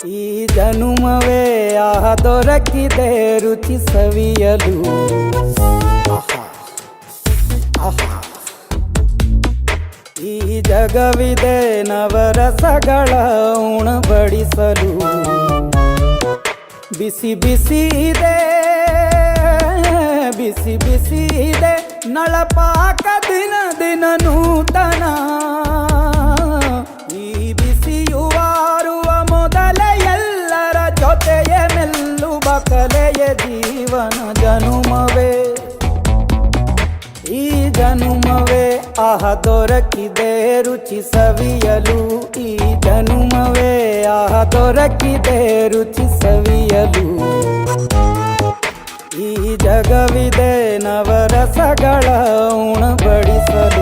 ಈ ಜನುಮವೇ ಆಹ ದೊರಕಿದೆ ರುಚಿ ಸವಿಯಲು. ಆಹಾ ಆಹಾ. ಈ ಜಗವಿದೆ ನವರಸಗಳ ಉಣಬಡಿಸಲು. ಬಿಸಿ ಬಿಸಿ ಇದೆ ಬಿಸಿ ಬಿಸಿ ಇದೆ ನಳಪಾಕ ದಿನ ದಿನ ನೂತನ. ಈ ಬಿಸಿಯುವಾರುವ ಮೊದಲೇ ಎಲ್ಲರ ಜೊತೆಯ ಮೆಲ್ಲುವ ಕಲೆಯ ಜೀವನ ಜನುಮವೇ. ಈ ಜನುಮವೇ ಆಹ ದೊರಕಿದೆ ರುಚಿ ಸವಿಯಲು. ಈ ಜನುಮವೇ ಆಹ ದೊರಕಿದೆ ರುಚಿ ಸವಿಯಲು. ಈ ಜಗವಿದೆ ನವರಸಗಳ ಉಣಬಡಿಸಲು.